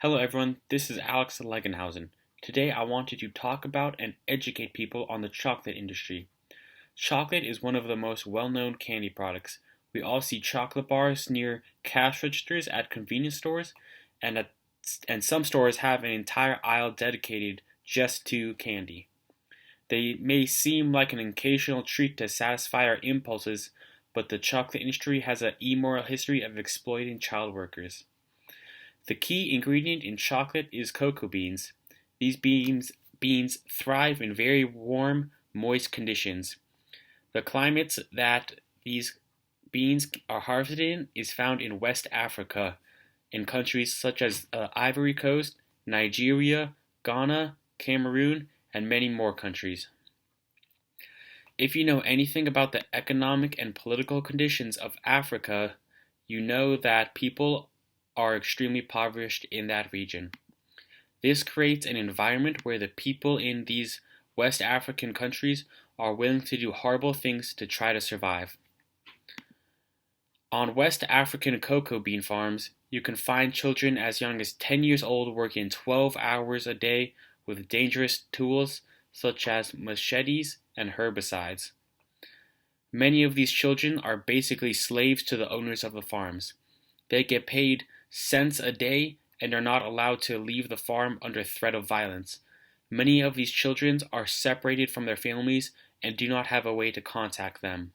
Hello everyone, this is Alex Legenhausen. Today I wanted to talk about and educate people on the chocolate industry. Chocolate is one of the most well-known candy products. We all see chocolate bars near cash registers at convenience stores, and some stores have an entire aisle dedicated just to candy. They may seem like an occasional treat to satisfy our impulses, but the chocolate industry has an immoral history of exploiting child workers. The key ingredient in chocolate is cocoa beans. These beans thrive in very warm, moist conditions. The climates that these beans are harvested in is found in West Africa, in countries such as Ivory Coast, Nigeria, Ghana, Cameroon, and many more countries. If you know anything about the economic and political conditions of Africa, you know that people are extremely impoverished in that region. This creates an environment where the people in these West African countries are willing to do horrible things to try to survive. On West African cocoa bean farms, you can find children as young as 10 years old working 12 hours a day with dangerous tools such as machetes and herbicides. Many of these children are basically slaves to the owners of the farms. They get paid cents a day and are not allowed to leave the farm under threat of violence. Many of these children are separated from their families and do not have a way to contact them.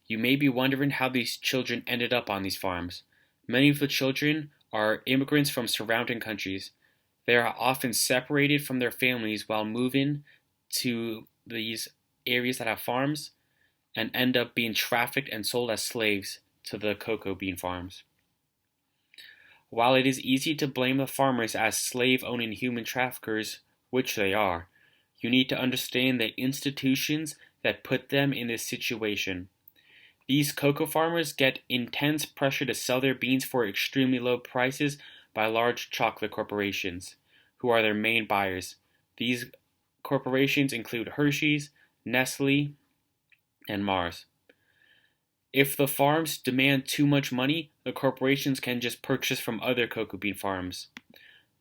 You may be wondering how these children ended up on these farms. Many of the children are immigrants from surrounding countries. They are often separated from their families while moving to these areas that have farms and end up being trafficked and sold as slaves to the cocoa bean farms. While it is easy to blame the farmers as slave-owning human traffickers, which they are, you need to understand the institutions that put them in this situation. These cocoa farmers get intense pressure to sell their beans for extremely low prices by large chocolate corporations, who are their main buyers. These corporations include Hershey's, Nestle, and Mars. If the farms demand too much money, the corporations can just purchase from other cocoa bean farms.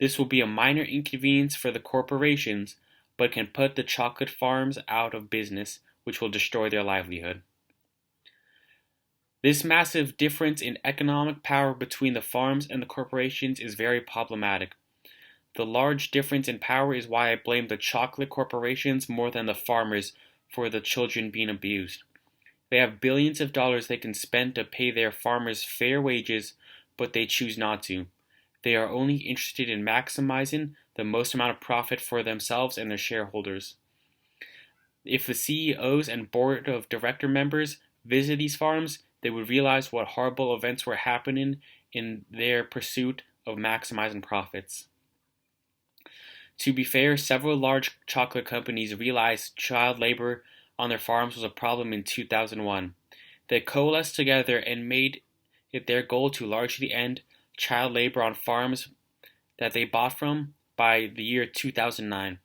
This will be a minor inconvenience for the corporations, but can put the chocolate farms out of business, which will destroy their livelihood. This massive difference in economic power between the farms and the corporations is very problematic. The large difference in power is why I blame the chocolate corporations more than the farmers for the children being abused. They have billions of dollars they can spend to pay their farmers fair wages, but they choose not to. They are only interested in maximizing the most amount of profit for themselves and their shareholders. If the CEOs and board of director members visit these farms, they would realize what horrible events were happening in their pursuit of maximizing profits. To be fair, several large chocolate companies realized child labor on their farms was a problem in 2001. They coalesced together and made it their goal to largely end child labor on farms that they bought from by the year 2009.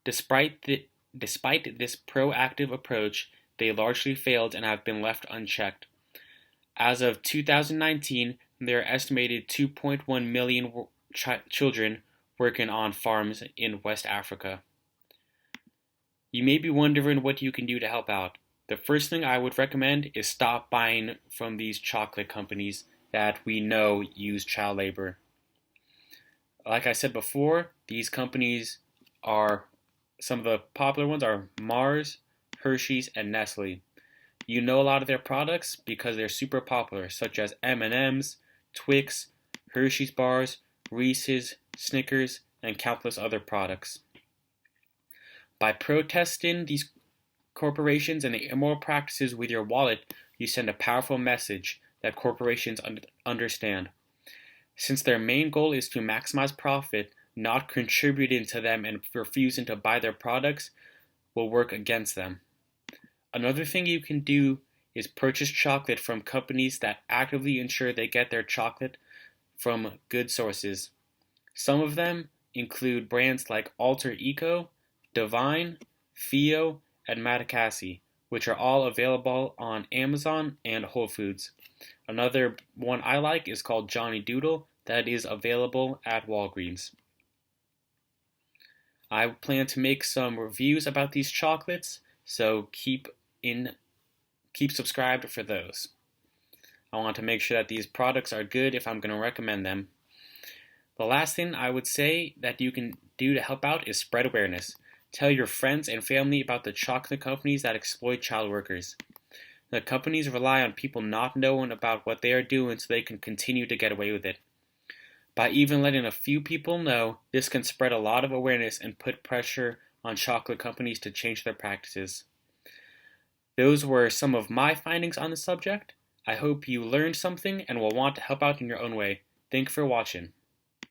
Despite this proactive approach, they largely failed and have been left unchecked. As of 2019, there are estimated 2.1 million children working on farms in West Africa. You may be wondering what you can do to help out. The first thing I would recommend is stop buying from these chocolate companies that we know use child labor. Like I said before, these companies are, some of the popular ones are Mars, Hershey's, and Nestle. You know a lot of their products because they're super popular, such as M&M's, Twix, Hershey's bars, Reese's, Snickers, and countless other products. By protesting these corporations and the immoral practices with your wallet, you send a powerful message that corporations understand. Since their main goal is to maximize profit, not contributing to them and refusing to buy their products will work against them. Another thing you can do is purchase chocolate from companies that actively ensure they get their chocolate from good sources. Some of them include brands like Alter Eco, Divine, Theo, and Matacassi, which are all available on Amazon and Whole Foods. Another one I like is called Johnny Doodle that is available at Walgreens. I plan to make some reviews about these chocolates, so keep subscribed for those. I want to make sure that these products are good if I'm going to recommend them. The last thing I would say that you can do to help out is spread awareness. Tell your friends and family about the chocolate companies that exploit child workers. The companies rely on people not knowing about what they are doing so they can continue to get away with it. By even letting a few people know, this can spread a lot of awareness and put pressure on chocolate companies to change their practices. Those were some of my findings on the subject. I hope you learned something and will want to help out in your own way. Thank you for watching.